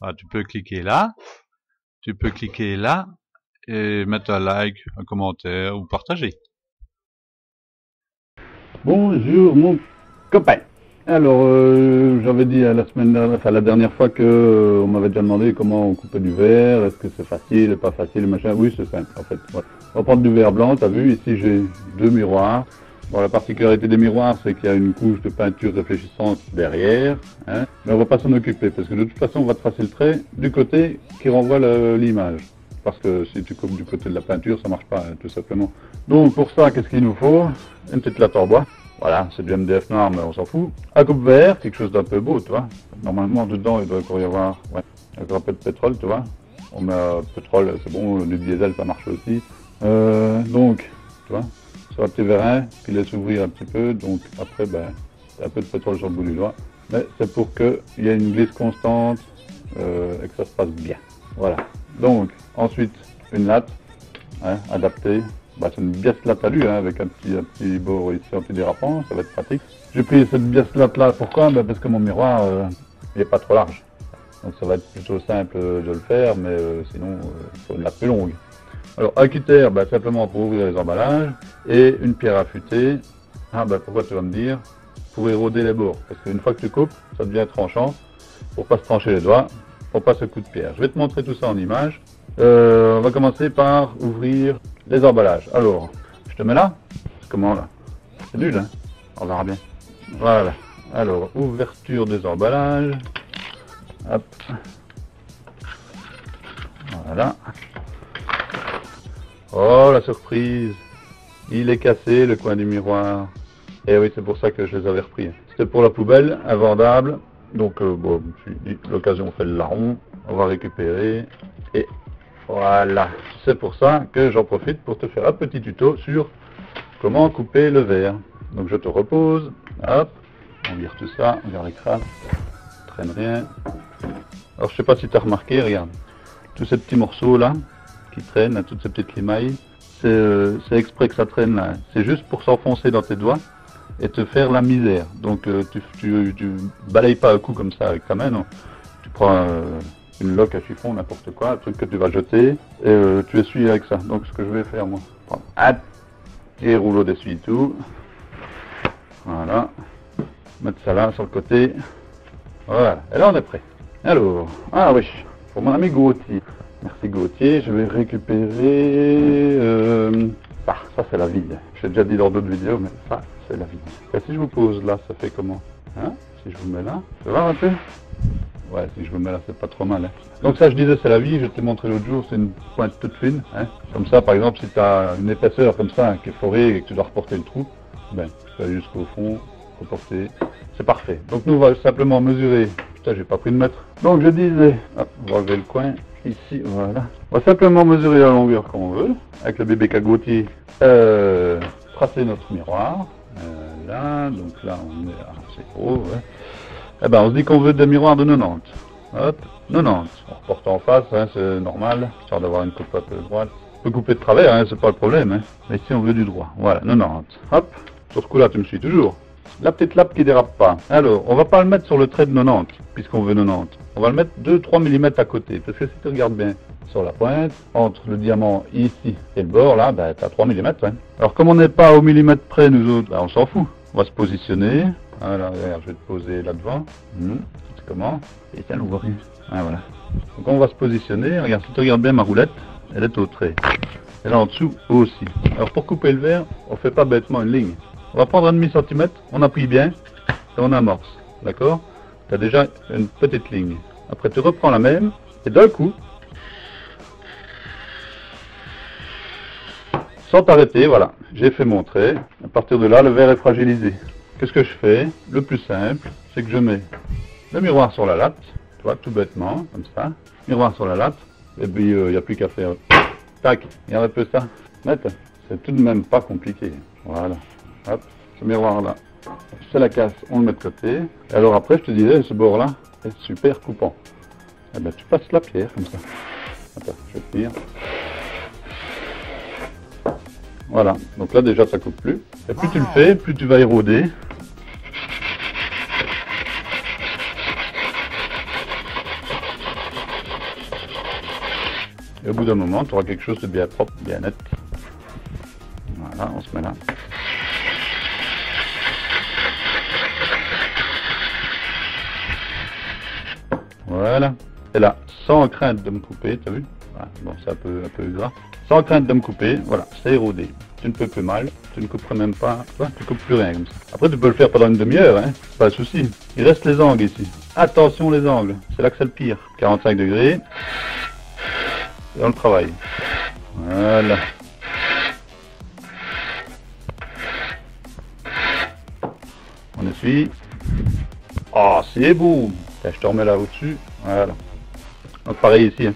Enfin, tu peux cliquer là, tu peux cliquer là, et mettre un like, un commentaire ou partager. Bonjour mon copain. Alors, j'avais dit la semaine dernière, enfin la dernière fois que on m'avait déjà demandé comment on coupait du verre, est-ce que c'est facile, pas facile, machin. Oui, c'est simple en fait. Voilà. On va prendre du verre blanc, t'as vu, ici j'ai deux miroirs. Bon, la particularité des miroirs, c'est qu'il y a une couche de peinture réfléchissante derrière, hein, mais on va pas s'en occuper parce que de toute façon, on va tracer le trait du côté qui renvoie l'image. Parce que si tu coupes du côté de la peinture, ça marche pas, hein, tout simplement. Donc pour ça, qu'est-ce qu'il nous faut? Une petite latte en bois. Voilà, c'est du MDF noir, mais on s'en fout. Un coupe-verre, quelque chose d'un peu beau, tu vois. Normalement, dedans, il doit encore y avoir un peu de pétrole, tu vois. On met pétrole, c'est bon, du diesel, ça marche aussi. Donc, tu vois, sur un petit vérin, puis laisse ouvrir un petit peu. Donc après, ben, un peu de pétrole sur le bout du doigt. Mais c'est pour qu'il y ait une glisse constante et que ça se passe bien. Voilà. Donc, ensuite, une latte, hein, adaptée. Bah, c'est une biasse latte alu, hein, avec un petit bord ici antidérapant, ça va être pratique. J'ai pris cette biasse latte là, pourquoi? Bah, parce que mon miroir, il n'est pas trop large. Donc ça va être plutôt simple de le faire, mais sinon, il faut une latte plus longue. Alors, un cutter, bah, simplement pour ouvrir les emballages, et une pierre affûtée. Ah, bah, pourquoi tu vas me dire? Pour éroder les bords. Parce qu'une fois que tu coupes, ça devient tranchant. Pour pas se trancher les doigts, pour pas ce coup de pierre. Je vais te montrer tout ça en image. On va commencer par ouvrir les emballages. Alors, je te mets là. Comment là? C'est nul, hein? On verra bien. Voilà. Alors, ouverture des emballages. Hop. Voilà. Oh, la surprise! Il est cassé, le coin du miroir. Et oui, c'est pour ça que je les avais repris. C'était pour la poubelle, invendable. Donc, bon, je me suis dit, l'occasion fait le larron. On va récupérer. Et voilà. C'est pour ça que j'en profite pour te faire un petit tuto sur comment couper le verre. Donc, je te repose. Hop. On vire tout ça. Regarde l'écran. Traîne rien. Alors, je sais pas si tu as remarqué, regarde. Tous ces petits morceaux là, qui traînent, toutes ces petites limailles. C'est exprès que ça traîne là. C'est juste pour s'enfoncer dans tes doigts et te faire la misère. Donc tu balayes pas un coup comme ça avec ta main, non. Tu prends une loque à chiffon, n'importe quoi, un truc que tu vas jeter, et tu essuies avec ça. Donc ce que je vais faire moi, prendre un petit rouleau d'essuie-tout. Voilà. Mettre ça là sur le côté. Voilà. Et là on est prêt. Alors, ah oui, pour mon ami Gauthier. Merci Gauthier, je vais récupérer... ça c'est la vide. J'ai déjà dit dans d'autres vidéos, mais ça c'est la vide. Et si je vous pose là, ça fait comment? Hein? Si je vous mets là, tu vas voir un peu? Ouais, si je vous mets là, c'est pas trop mal. Hein. Donc ça je disais c'est la vide, je t'ai montré l'autre jour, c'est une pointe toute fine. Hein. Comme ça par exemple, si tu as une épaisseur comme ça, hein, qui est forée et que tu dois reporter le trou, ben, tu vas jusqu'au fond, reporter, c'est parfait. Donc nous on va simplement mesurer, putain j'ai pas pris de mètre. Donc je disais, hop, on va enlever le coin. Ici, voilà. On va simplement mesurer la longueur qu'on veut, avec le bébé Gauthier, tracer notre miroir. Là, donc là, on est à c'est gros, ouais. Eh ben, on se dit qu'on veut des miroirs de 90. Hop, 90. On reporte en face, hein, c'est normal, histoire d'avoir une coupe un peu droite. On peut couper de travers, hein, c'est pas le problème, hein. Mais ici, on veut du droit. Voilà, 90. Hop, sur ce coup-là, tu me suis toujours. La petite lappe qui dérape pas. Alors, on va pas le mettre sur le trait de 90, puisqu'on veut 90. On va le mettre 2-3 mm à côté, parce que si tu regardes bien sur la pointe, entre le diamant ici et le bord, là, ben, tu as 3 mm. Hein. Alors, comme on n'est pas au millimètre près, nous autres, ben, on s'en fout. On va se positionner. Voilà, regarde, je vais te poser là devant. C'est comment? Et tiens, on voit rien. Ah, voilà. Donc, on va se positionner. Regarde, si tu regardes bien ma roulette, elle est au trait. Et là, en dessous aussi. Alors, pour couper le verre, on fait pas bêtement une ligne. On va prendre un demi-centimètre, on appuie bien et on amorce. D'accord? Tu as déjà une petite ligne. Après, tu reprends la même et d'un coup, sans t'arrêter, voilà, j'ai fait mon trait. À partir de là, le verre est fragilisé. Qu'est-ce que je fais? Le plus simple, c'est que je mets le miroir sur la latte, tu vois, tout bêtement, comme ça. Miroir sur la latte, et puis il n'y a plus qu'à faire. Tac, regarde un peu ça. C'est tout de même pas compliqué. Voilà. Hop, ce miroir-là, c'est la casse, on le met de côté. Et alors après, je te disais, ce bord-là est super coupant. Eh ben, tu passes la pierre comme ça. Attends, je tire. Voilà, donc là déjà ça coupe plus. Et plus tu le fais, plus tu vas éroder. Et au bout d'un moment, tu auras quelque chose de bien propre, bien net. Voilà, on se met là. Voilà. Et là, sans crainte de me couper, t'as vu? Voilà. Bon, c'est un peu gras. Sans crainte de me couper, voilà, c'est érodé. Tu ne peux plus mal, tu ne couperais même pas, tu coupes plus rien comme ça. Après, tu peux le faire pendant une demi-heure, hein, c'est pas un souci. Il reste les angles ici. Attention les angles, c'est là que c'est le pire. 45 degrés. Et on le travaille. Voilà. On essuie. Oh, c'est beau. Là, je te remets là au-dessus. Voilà. Donc pareil ici. Hein.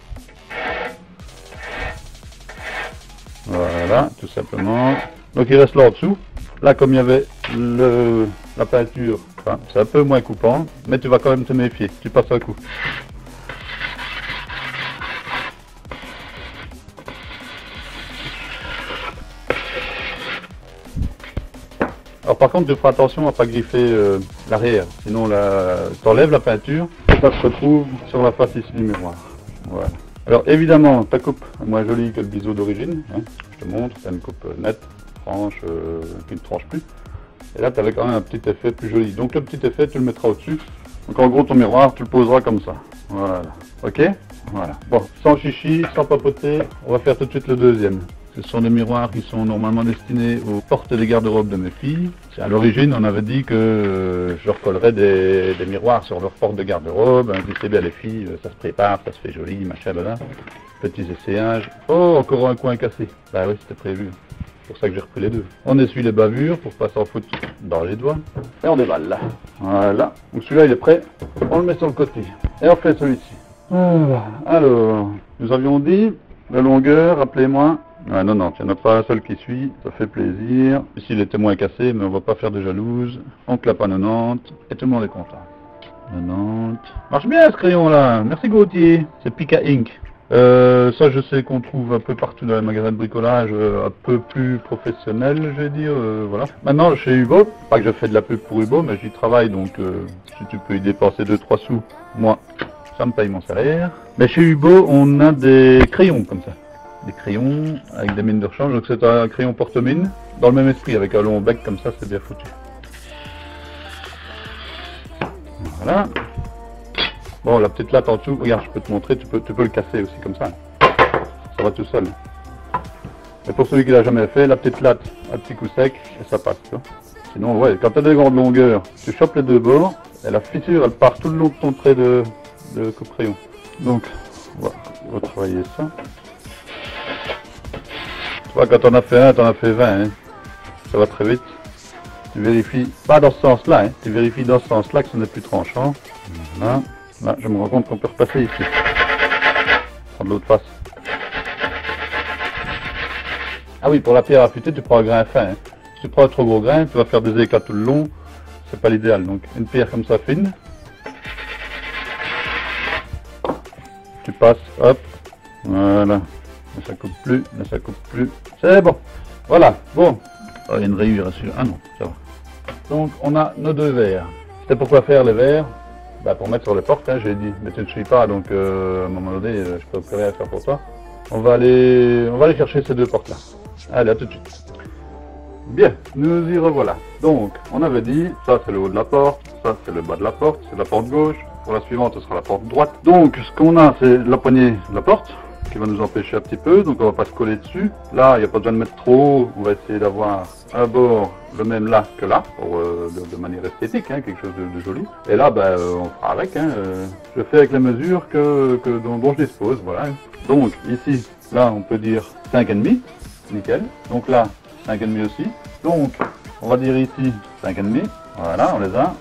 Voilà, tout simplement. Donc il reste là en dessous. Là, comme il y avait la peinture, enfin, c'est un peu moins coupant, mais tu vas quand même te méfier. Tu passes un coup. Alors par contre, tu feras attention à pas griffer l'arrière, sinon tu enlèves la peinture et ça se retrouve sur la face ici du miroir. Voilà. Alors évidemment, ta coupe est moins jolie que le biseau d'origine, hein. Je te montre, c'est une coupe nette, franche, qui ne tranche plus. Et là, tu avais quand même un petit effet plus joli. Donc le petit effet, tu le mettras au-dessus. Donc en gros, ton miroir, tu le poseras comme ça. Voilà. Ok? Voilà. Bon, sans chichi, sans papoter, on va faire tout de suite le deuxième. Ce sont des miroirs qui sont normalement destinés aux portes des garde-robes de mes filles. À l'origine, on avait dit que je recollerais des miroirs sur leurs portes de garde-robe. Tu sais bien, les filles, ça se prépare, ça se fait joli, machin, là. Petits essayages. Oh, encore un coin cassé. Bah oui, c'était prévu. C'est pour ça que j'ai repris les deux. On essuie les bavures pour pas s'en foutre dans les doigts. Et on déballe là. Voilà. Donc celui-là, il est prêt. On le met sur le côté. Et on fait celui-ci. Voilà. Alors, nous avions dit la longueur, rappelez-moi. Ah non, non, il n'y en a pas un seul qui suit, ça fait plaisir. Ici, il était moins cassé, mais on va pas faire de jalouse. On clappe à 90, et tout le monde est content. 90. Marche bien ce crayon là, merci Gauthier. C'est Pika Ink. Ça, je sais qu'on trouve un peu partout dans les magasins de bricolage, un peu plus professionnel, je vais dire, voilà. Maintenant, chez Hubo, pas que je fais de la pub pour Hubo, mais j'y travaille, donc si tu peux y dépenser 2-3 sous, moi, ça me paye mon salaire. Mais chez Hubo, on a des crayons comme ça. Des crayons avec des mines de rechange, donc c'est un crayon porte-mine, dans le même esprit, avec un long bec comme ça, c'est bien foutu. Voilà. Bon, la petite latte en dessous, regarde, je peux te montrer, tu peux le casser aussi comme ça. Ça va tout seul. Et pour celui qui l'a jamais fait, la petite latte, un petit coup sec, et ça passe, tu vois. Sinon, ouais, quand tu as des grandes longueurs, tu chopes les deux bords, et la fissure, elle part tout le long de ton trait de coupe-crayon. Donc, on va travailler ça. Tu vois, quand on a fait un, t'en as fait 20, hein. Ça va très vite. Tu vérifies, pas dans ce sens-là, hein. Tu vérifies dans ce sens-là que ce n'est plus tranchant. Voilà. Là, je me rends compte qu'on peut repasser ici. Prendre l'autre face. Ah oui, pour la pierre affûtée, tu prends un grain fin, hein. Si tu prends un trop gros grain, tu vas faire des éclats tout le long. C'est pas l'idéal. Donc, une pierre comme ça fine. Tu passes, hop. Voilà. Mais ça coupe plus, mais ça coupe plus. C'est bon. Voilà. Bon. Oh, il y a une rayure à celui-là. Ah non, ça va. Donc, on a nos deux verres. C'était pourquoi faire les verres? Bah, pour mettre sur les portes, hein, j'ai dit. Mais tu ne suis pas, donc à un moment donné, je peux plus rien faire pour toi. On va aller chercher ces deux portes-là. Allez, à tout de suite. Bien, nous y revoilà. Donc, on avait dit, ça c'est le haut de la porte, ça c'est le bas de la porte, c'est la porte gauche. Pour la suivante, ce sera la porte droite. Donc, ce qu'on a, c'est la poignée de la porte, qui va nous empêcher un petit peu, donc on va pas se coller dessus. Là, il n'y a pas besoin de mettre trop haut, on va essayer d'avoir un bord le même là que là, pour, de manière esthétique, hein, quelque chose de joli. Et là, ben, on fera avec, hein, je fais avec les mesures dont je dispose, voilà. Donc, ici, là, on peut dire 5,5, nickel. Donc là, 5,5 aussi. Donc, on va dire ici 5,5, voilà, on les a.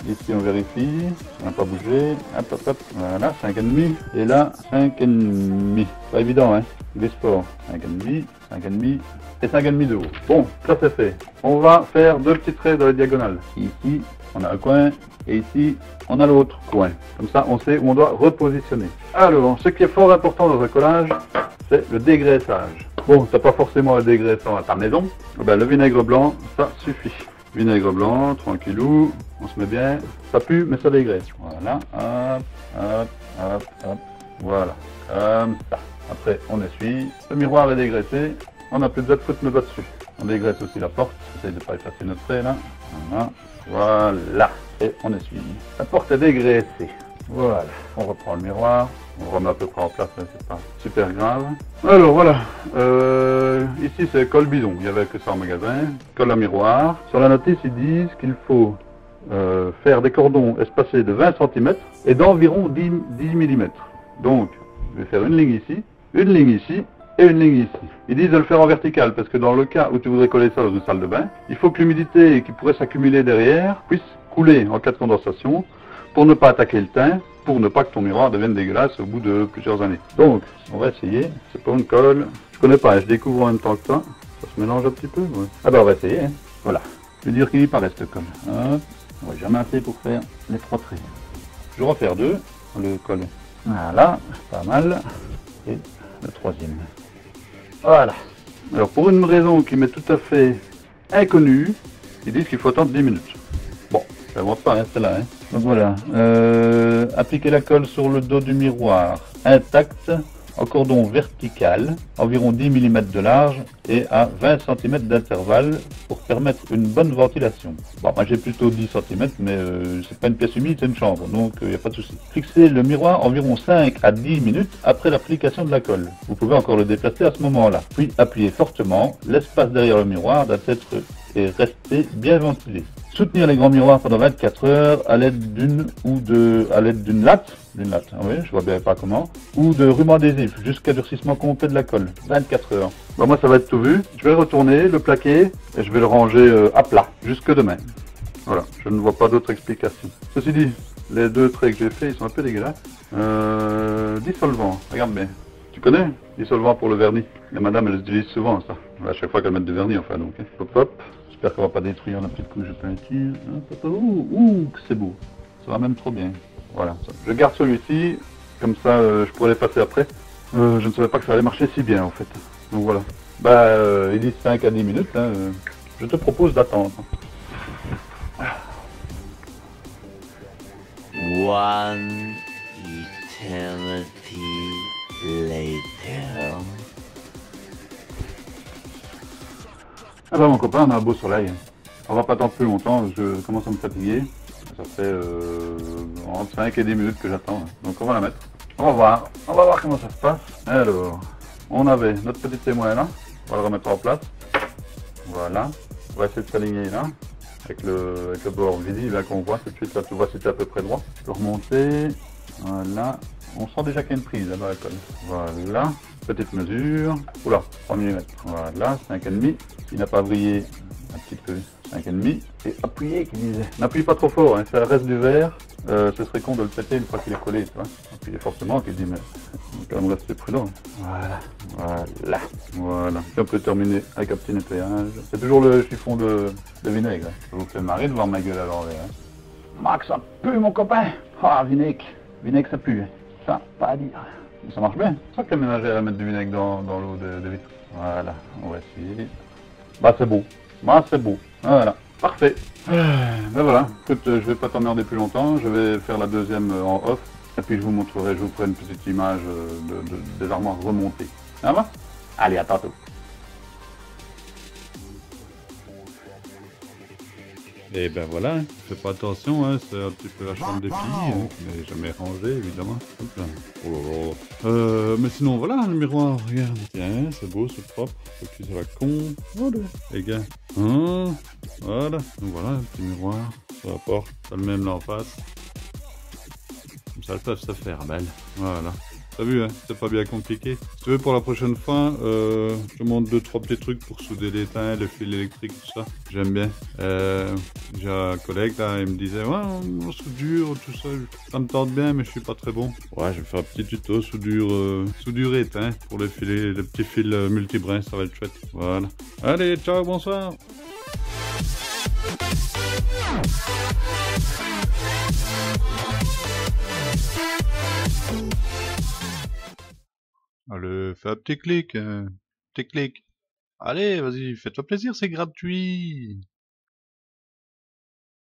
Ici on vérifie, on n'a pas bougé, hop hop hop, voilà, 5,5, et là 5,5, pas évident hein, des sports, 5,5, 5,5 et 5,5 de haut. Bon, ça c'est fait, on va faire deux petits traits dans la diagonale. Ici on a un coin, et ici on a l'autre coin, comme ça on sait où on doit repositionner. Alors, ce qui est fort important dans un collage, c'est le dégraissage. Bon, t'as pas forcément le dégraissant à ta maison, ben, le vinaigre blanc, ça suffit. Vinaigre blanc, tranquillou, on se met bien, ça pue mais ça dégraisse. Voilà, hop, hop, hop, hop, voilà, comme ça. Après, on essuie. Le miroir est dégraissé. On n'a plus besoin de foutre nos doigts dessus. On dégraisse aussi la porte. J'essaie de ne pas effacer notre trait là. Voilà. Voilà. Et on essuie. La porte est dégraissée. Voilà. On reprend le miroir. On remet à peu près en place, mais c'est pas super grave. Alors voilà. Ici c'est colle bidon. Il n'y avait que ça en magasin. Colle à miroir. Sur la notice, ils disent qu'il faut faire des cordons espacés de 20 cm et d'environ 10 mm. Donc, je vais faire une ligne ici et une ligne ici. Ils disent de le faire en vertical parce que dans le cas où tu voudrais coller ça dans une salle de bain, il faut que l'humidité qui pourrait s'accumuler derrière puisse couler en cas de condensation pour ne pas attaquer le teint, pour ne pas que ton miroir devienne dégueulasse au bout de plusieurs années. Donc, on va essayer. C'est pas une colle. Je connais pas, je découvre en même temps que toi. Ça se mélange un petit peu. Ouais. Ah ben on va essayer. Hein. Voilà. Je vais dire qu'il y paraît cette colle. Hop. On va jamais assez pour faire les 3 traits. Je vais refaire 2. On le colle. Voilà, pas mal. Et le 3e. Voilà. Alors pour une raison qui m'est tout à fait inconnue, ils disent qu'il faut attendre 10 minutes. Bon, je n'invente pas, hein, c'est là. Hein. Donc voilà. Appliquer la colle sur le dos du miroir intact en cordon vertical, environ 10 mm de large et à 20 cm d'intervalle pour permettre une bonne ventilation. Bon, moi j'ai plutôt 10 cm, mais c'est pas une pièce humide, c'est une chambre, donc il n'y a pas de souci. Fixez le miroir environ 5 à 10 minutes après l'application de la colle. Vous pouvez encore le déplacer à ce moment-là. Puis appuyez fortement, l'espace derrière le miroir doit être et rester bien ventilé. Soutenir les grands miroirs pendant 24 heures à l'aide d'une latte, oui, je vois bien pas comment, ou de ruban adhésif jusqu'à durcissement complet de la colle. 24 heures. Bon, moi ça va être tout vu. Je vais le retourner, le plaquer et je vais le ranger à plat jusque demain. Voilà, je ne vois pas d'autre explication. Ceci dit, les 2 traits que j'ai fait, ils sont un peu dégueulasses. Dissolvant, regarde bien. Tu connais dissolvant pour le vernis. La madame elle utilise souvent ça. À chaque fois qu'elle met du vernis enfin donc. Hein. Hop hop. J'espère qu'on va pas détruire la petite couche de peinture. Ouh, que c'est beau. Ça va même trop bien. Voilà. Je garde celui-ci. Comme ça, je pourrais les passer après. Je ne savais pas que ça allait marcher si bien en fait. Donc voilà. Bah, ils disent 5 à 10 minutes. Hein. Je te propose d'attendre. One eternity later. Ah bah mon copain, on a un beau soleil. On va pas attendre plus longtemps, je commence à me fatiguer. Ça fait entre 5 et 10 minutes que j'attends. Donc on va la mettre. On va voir comment ça se passe. Alors, on avait notre petit témoin là. On va le remettre en place. Voilà. On va essayer de s'aligner là. Avec le bord visible là qu'on voit tout de suite. Là tu vois si c'est à peu près droit. Je peux remonter. Voilà. On sent déjà qu'il y a une prise là dans la colle. Voilà. Petite mesure. Oula, 3 mm. Voilà, 5,5. Il n'a pas brillé un petit peu. 5,5. Et appuyer qui disait. N'appuie pas trop fort, hein, ça reste du verre. Ce serait con de le péter une fois qu'il est collé, tu vois. Appuyez fortement, qu'il dit, mais on va quand même rester prudent. Voilà. Et on peut terminer avec un petit nettoyage. C'est toujours le chiffon de vinaigre. Ça vous fait marrer de voir ma gueule à l'envers. Hein. Max, ça pue mon copain. Ah, vinaigre. Vinaigre, ça pue. Ça, pas à dire. Ça marche bien. C'est ça que la ménagère va mettre du vinaigre dans l'eau de vitre. Voilà, on va essayer. Bah c'est beau. Voilà, parfait. Ben voilà, écoute, je vais pas t'emmerder plus longtemps. Je vais faire la deuxième en off. Et puis je vous montrerai, je vous ferai une petite image des armoires remontées. Ça va? Allez, à tantôt. Et ben voilà, fais pas attention, hein, c'est un petit peu la chambre des filles, hein, mais jamais rangé évidemment. Hop là. Oh là là. Mais sinon voilà, le miroir, regarde. Tiens, c'est beau, c'est propre, faut qu'il soit la con. Voilà, les gars. Hein, voilà, donc voilà, un petit miroir sur la porte, t'as le même là en face. Comme ça, elles peuvent se faire belle. Voilà. T'as vu, hein, c'est pas bien compliqué. Si tu veux, pour la prochaine fois, je te montre 2-3 petits trucs pour souder les teints, les fils électriques, tout ça. J'aime bien. J'ai un collègue là, il me disait, ouais, on soudure, tout ça, ça me tente bien, mais je suis pas très bon. Ouais, je vais faire un petit tuto soudure et teint pour les petits fils multibrins, ça va être chouette. Voilà. Allez, ciao, bonsoir. Allez, fais un petit clic, Allez, vas-y, fais-toi plaisir, c'est gratuit.